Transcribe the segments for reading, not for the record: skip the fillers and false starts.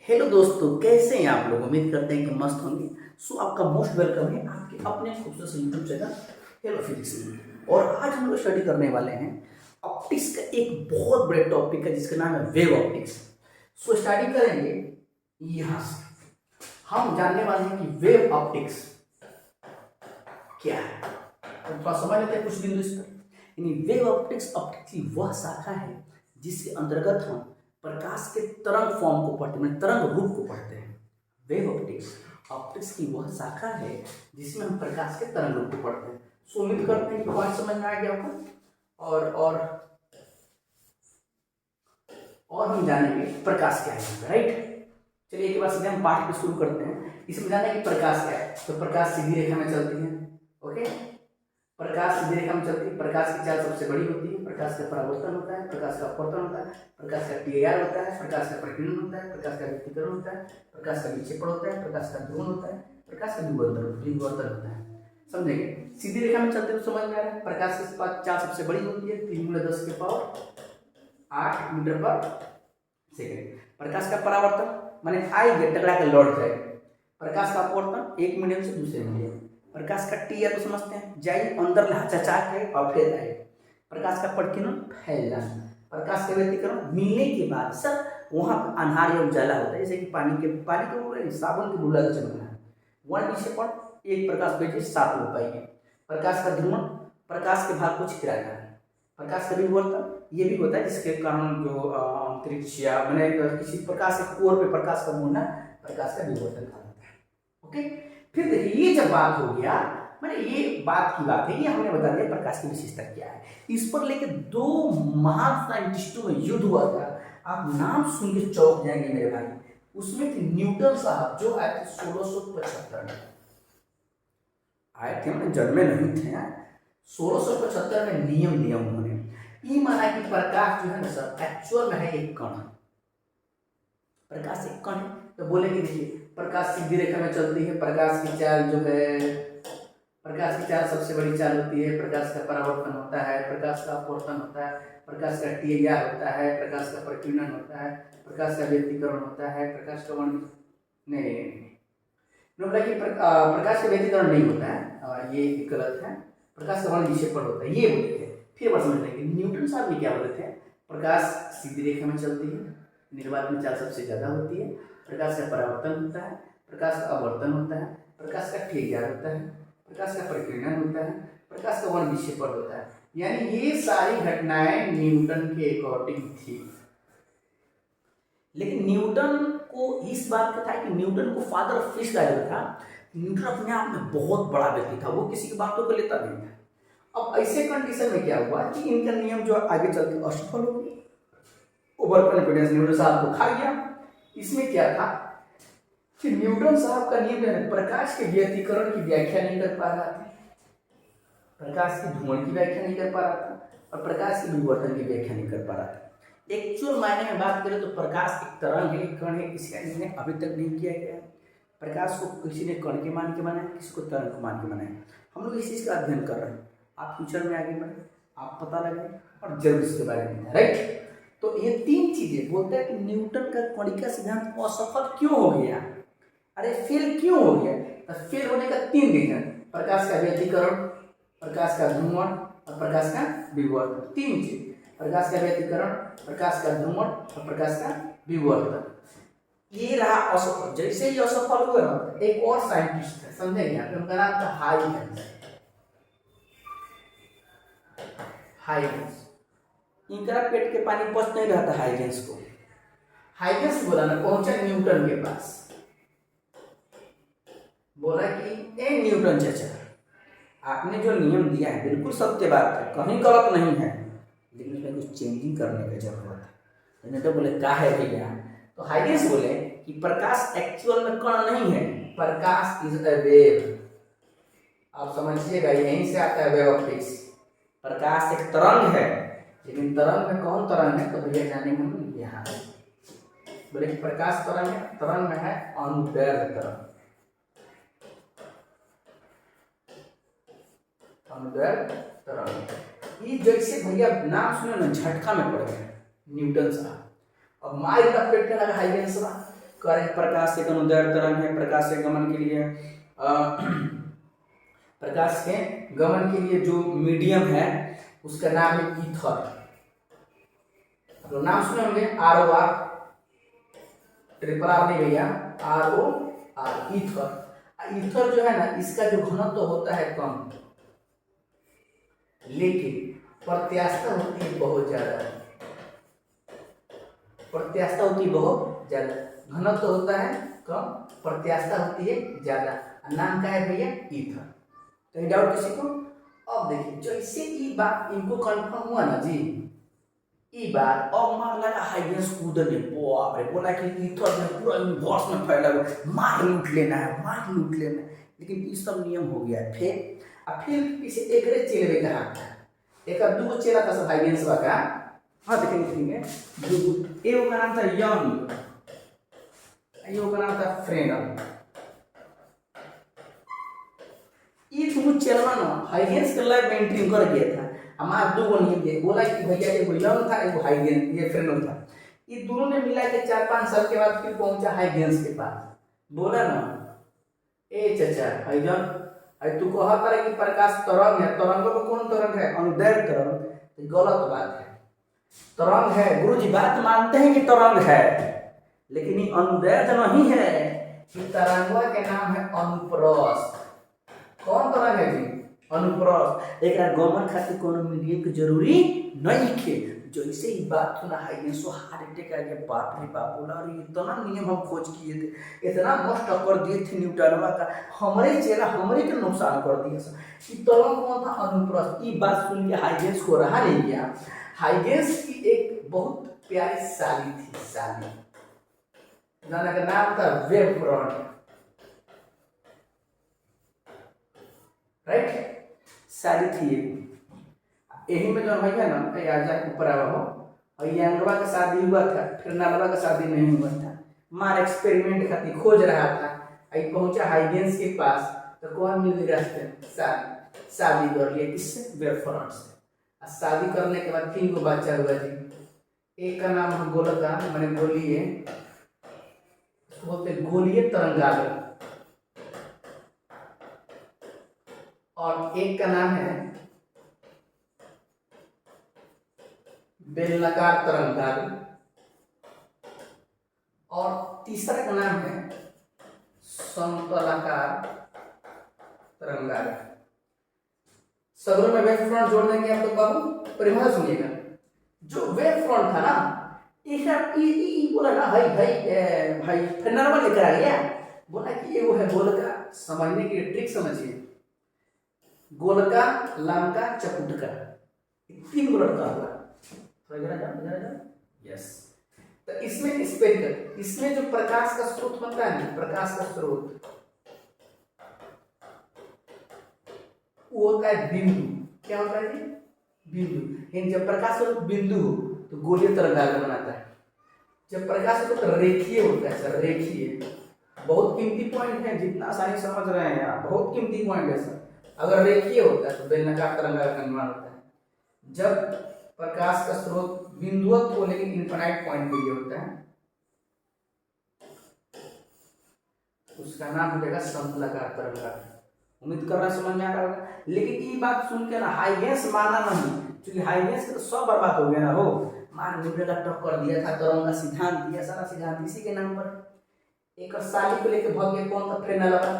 Hello दोस्तों, कैसे हैं आप लोग। उम्मीद करते हैं कि मस्त होंगे। सो आपका मोस्ट वेलकम है आपके अपने खूबसूरत यूट्यूब चैनल हेलो फिजिक्स में। और आज हम लोग स्टडी करने वाले हैं ऑप्टिक्स का एक बहुत बड़े टॉपिक है जिसका नाम है वेव ऑप्टिक्स। सो स्टडी करेंगे यहाँ से। हम जानने वाले हैं कि वेव ऑप्टिक्स क्या है, तो थोड़ा समझ लेते हैं कुछ बिंदु इस पर। यानी वेव ऑप्टिक्स ऑप्टिक्स की वह शाखा है जिसके अंतर्गत हम प्रकाश के तरंग फॉर्म को पढ़ते हैं, तरंग रूप को पढ़ते हैं। वेव ऑप्टिक्स ऑप्टिक्स की वह शाखा है जिसमें हम प्रकाश के तरंग रूप को पढ़ते हैं। सो उम्मीद करते हैं कि पॉइंट समझ में आ गया होगा। और हम जानेंगे प्रकाश क्या है, राइट। चलिए एक बार सीधे हम पाठ को शुरू करते हैं। इसमें जाना कि प्रकाश क्या है, तो प्रकाश सीधी रेखा में चलती है। ओके, प्रकाश सीधी रेखा में चलती है। प्रकाश की चाल सबसे बड़ी होती है। प्रकाश का परावर्तन होता है, प्रकाश का अपवर्तन होता है, प्रकाश का TIR होता है, प्रकाश का परिकिरण होता है, प्रकाश का व्यतिकरण होता है, प्रकाश का विक्षेपण होता है, प्रकाश का ध्रुवण होता है, प्रकाश का विवर्तन होता है। समझेंगे, सीधी रेखा में चलते तो समझ में आ रहा है। प्रकाश की चाल सबसे बड़ी होती है, 3 × 10⁸ मीटर पर सेकेंड। प्रकाश का परावर्तन माने आई गेट टकरा के लौट जाए। प्रकाश का अपवर्तन एक मीडियम से दूसरे मीडियम। प्रकाश का TIR को समझते हैं, जाई अंदर लहचा है और फिर आए। प्रकाश का परिकिरण फैल जाना। प्रकाश का व्यतिकरण मिलने के बाद सर वहाँ अंधार या उजाला होता है, जैसे कि पानी के साबुन के बुला का चमकना है। वर्ण विक्षेपण एक प्रकाश बेटे 7 हो पाएंगे। प्रकाश का ध्रुवण प्रकाश के भाग को छितरा जाना। प्रकाश का विवर्तन ये भी होता है जिसके कारण जो अंतरिक्ष या मैंने किसी प्रकाश के कोर पे प्रकाश का मुड़ना प्रकाश का विवर्तन कहलाता है। ओके, फिर देखिए ये जब बात हो गया, मैंने ये बात की बात है, ये हमने बता दिया प्रकाश की विशेषता क्या है। इस पर लेके 2 महान साइंटिस्टों में युद्ध हुआ था। आप नाम सुन के चौंक जाएंगे मेरे भाई। उसमें थे न्यूटन साहब जो आए थे 1675 में। आए थे, मैंने जन्मे नहीं थे। 1675 में नियम दिया उन्होंने। ये माना कि प्रकाश जो है ना सर एक्चुअल में है एक कण। प्रकाश एक कण है, तो बोलेंगे देखिए प्रकाश सीधी रेखा में चलती है। प्रकाश की चाल जो है, प्रकाश की चाल सबसे बड़ी चाल होती है। प्रकाश का परावर्तन होता है, प्रकाश का अपवर्तन होता है, प्रकाश का TIR होता है, प्रकाश का परिकिरण होता है, प्रकाश का व्यतिकरण होता है, प्रकाश का वर्ण नहीं मतलब कि प्रकाश का व्यतिकरण नहीं होता है, ये गलत है। प्रकाश का वर्ण विक्षेपण होता है, ये बोले थे। फिर बात समझ लेंगे न्यूटन साहब ने क्या बोले थे। प्रकाश सीधी रेखा में चलती है, निर्वात में चाल सबसे ज्यादा होती है। प्रकाश का परावर्तन होता है, प्रकाश का अपवर्तन होता है, प्रकाश का TIR होता है, प्रकाश का परिकिरण होता है, प्रकाश का वर्ण विक्षेपण होता है। यानी ये सारी घटनाएं न्यूटन के अकॉर्डिंग थी। लेकिन न्यूटन को इस बात का था कि न्यूटन को फादर ऑफ फिजिक्स कहा जाता था। न्यूटन अपने आप में बहुत बड़ा व्यक्ति था, वो किसी की बातों को लेता नहीं था। अब ऐसे कंडीशन में क्या हुआ कि इनका नियम जो आगे चल के असफल हो गया। ओवर कॉन्फिडेंस न्यूटन साहब को खा गया। इसमें क्या था कि न्यूटन साहब का नियम है प्रकाश के व्यतिकरण की व्याख्या नहीं कर पा रहा था, प्रकाश के ध्रुवण की व्याख्या नहीं कर पा रहा था, और प्रकाश के विवर्तन की व्याख्या नहीं कर पा रहा था। एक्चुअल मायने में बात करें तो प्रकाश एक तरंग है, एक कण है, इसका इन्होंने अभी तक नहीं किया गया। प्रकाश को किसी ने कण के मान के बनाया, किसी को तरंग को मान के बनाया। हम लोग इस चीज़ का अध्ययन कर रहे हैं। आप फ्यूचर में आगे बढ़े, आप पता लगे और जरूर इसके बारे में, राइट। तो ये 3 चीजें बोलते हैं कि न्यूटन का कणिका सिद्धांत असफल क्यों हो गया, अरे फेल क्यों हो गया। तो फेल होने का 3 रीजन, प्रकाश का व्यतिकरण, प्रकाश का ध्रुवण और प्रकाश का विवर्तन। 3 चीज, प्रकाश का व्यतिकरण, प्रकाश का ध्रुवण और प्रकाश का विवर्तन। ये रहा असफल। जैसे ही असफल हुए ना, एक और साइंटिस्ट है, समझेंगे आप, उनका नाम था हाइजेंस। हाइजेंस, इनका पेट के पानी पच नहीं रहा था हाइजेंस को। हाइजेंस बोला ना, पहुंचा न्यूटन के पास, बोला कि ए न्यूटन चाचा, आपने जो नियम दिया है बिल्कुल सत्य बात है, कहीं गलत नहीं है, लेकिन इसमें कुछ चेंजिंग करने की जरूरत है। न्यूटन बोले का है भैया। तो हाइजेंस बोले कि प्रकाश एक्चुअल में कण नहीं है, प्रकाश इज अ वेव। आप समझिएगा, यहीं से आता है वेव ऑप्टिक्स। प्रकाश एक तरंग है, लेकिन तरंग में कौन तरंग है तो भैया जानेंगे हम यहाँ। बोले कि प्रकाश तरंग है, तरंग में है अनुदैर्ध्य तरंग। अनुदैर्ध्य तरंग, ये जैसे भैया नाम सुने ना झटका में पड़ गए न्यूटन साहब। अब मार लपेटने लगा हाइजेंस साहब, प्रकाश एक अनुदैर्ध्य तरंग है। प्रकाश के गमन के लिए प्रकाश के गमन के लिए जो मीडियम है उसका नाम है ईथर। तो नाम सुने होंगे ROR, ट्रिपल R नहीं भैया, ROR, ईथर। ईथर जो है ना, इसका जो घनत्व तो होता है कम, लेकिन प्रत्यास्थता होती है बहुत ज्यादा। प्रत्यास्थता होती है बहुत ज्यादा, घनत्व तो होता है कम, प्रत्यास्थता होती है ज्यादा। नाम क्या है भैया? ईथर। तो डाउट किसी को? अब देखिए, जैसे ये बात इनको कंफर्म हुआ ना जी, ये बात अब मार लगा हाइगेंस कूदने, बाप रे, बोला कि ईथर में पूरा यूनिवर्स में फैला हुआ, मार लूट लेना है, मार लूट लेना है। लेकिन ये सब नियम हो गया। फिर इसे एकरे चेले कहा था, एक दूगो चेला था सब हाइगेंस का। हाँ देखेंगे, एगो का नाम था यंग, एगो का नाम था फ्रेनल। ये दोनों चेला ना हाइगेंस के लैब में एंट्री कर गया था। हमारा दो गो नहीं दिए, बोला कि भैया एगो यंग था, एगो हाइगेंस, ये फ्रेनल था। ये दोनों ने मिला के 4-5 साल के बाद फिर पहुंचा हाइगेंस के पास। बोला ना, ए चाचा हाइगन, तू कहता है कि प्रकाश तरंग है, तरंगों में कौन तरंग है? अनुदैर्ध्य तरंग। तो गलत बात है, तरंग है। गुरुजी बात मानते हैं कि तरंग है, लेकिन ये अनुदैर्ध्य नहीं है। ये तरंगों के नाम है अनुप्रस्थ। कौन तरंग है जी? अनुप्रस्थ। एक गमन खातिर कोनो मीडियम की जरूरी नहीं है। जैसे ही बात सुना हाइगेंस हार्ट अटैक आ गया, बाप रे बाप, बोला अरे इतना नियम हम खोज किए थे, इतना मस्त कर दिए थे न्यूटनवा का, हमारे चेहरा हमारे के नुकसान कर दिया सर। ये तरंग कौन था? अनुप्रस्थ। ये बात सुन के हाइगेंस को रहा नहीं गया। हाइगेंस की एक बहुत प्यारी साली थी, साली, नाना का नाम था वेव फ्रंट, राइट? साली थी यही में जो भैया ना आजा ऊपर आवा हो, और यंगवा का शादी हुआ था, फिर नलवा का शादी नहीं हुआ था। मार एक्सपेरिमेंट खातिर खोज रहा था, आई पहुंचा हाइगेंस के पास, तो कौन मिली रास्ते? शादी कर लिया, किससे? वेव फ्रंट से। शादी करने के बाद 3 गो बच्चा हुआ जी। एक का नाम है गोलका, मैंने गोलीय, बोलते गोलीय तरंगाग्र, और एक का नाम है बेलनाकार तरंगाग्र, और तीसरा का नाम है समतलाकार तरंगाग्र। सगरों में वेव फ्रंट जोड़ देंगे आप लोग बाबू, परिभाषा सुनिएगा। जो वेव फ्रंट था ना, ये बोला ना भाई फेनरवा लेकर आ गया, बोला कि ये वो है गोलका। समझने की ट्रिक समझिए, गोलका, लंका, चकुटका, 3 गो लड़का हुआ। यस, तो इसमें स्पेरिकल, इसमें जो प्रकाश का स्रोत बनता है ना, प्रकाश का स्रोत वो होता है बिंदु। क्या होता है जी? बिंदु। जब प्रकाश का स्रोत बिंदु हो तो गोलीय तरंगाग्र बनाता है। जब प्रकाश का स्रोत रेखीय होता है सर, रेखीय, बहुत कीमती पॉइंट है, जितना आसानी समझ रहे हैं आप, बहुत कीमती पॉइंट है सर। अगर रेखीय होता है तो बेलनाकार तरंगाग्र का निर्माण होता है। जब प्रकाश का स्रोत बिंदुवत को लेकिन इनफाइनाइट पॉइंट के लिए होता है, उसका नाम हो जाएगा समतलाकार तरंगाग्र। उम्मीद कर रहा है समझ में आ रहा होगा। लेकिन ये बात सुन के ना हाइगेंस माना नहीं, क्योंकि हाइगेंस का सब बर्बाद हो गया ना हो, मान न्यूटन का टक्कर दिया था, तरंग का सिद्धांत दिया, सारा सिद्धांत इसी के नाम पर। एक साली को लेकर भाग गया, कौन था? फ्रेनल वाला,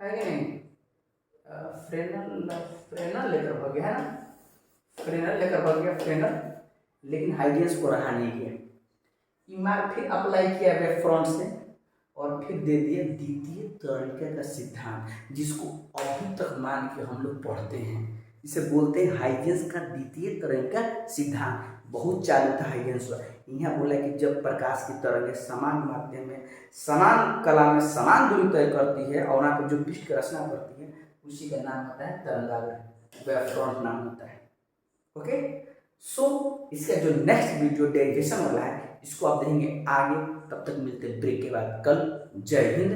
है कि नहीं? फ्रेनल लेकर भाग गया, है ना? फ्रेनल लेकर भाग गया, फ्रेनल, लेकिन हाइगेंस को रहा नहीं गया। ईमार फिर अप्लाई किया वेव फ्रंट से, और फिर दे दिया द्वितीय तरीके का सिद्धांत, जिसको अभी तक मान के हम लोग पढ़ते हैं। इसे बोलते हैं हाइगेंस का द्वितीय तरंग का सिद्धांत। बहुत चालू था हाइगेंस। यहाँ बोला कि जब प्रकाश की तरंगें समान माध्यम में, समान कला में समान दूरी तय करती है, और वहाँ पर जो पृष्ठ की रचना करती है, उसी का नाम होता है तरंगाग्र, वेव फ्रंट नाम होता है। ओके, सो इसका जो नेक्स्ट वीडियो डेरिवेशन वाला है, इसको आप देखेंगे आगे। तब तक मिलते हैं ब्रेक के बाद कल। जय हिंद।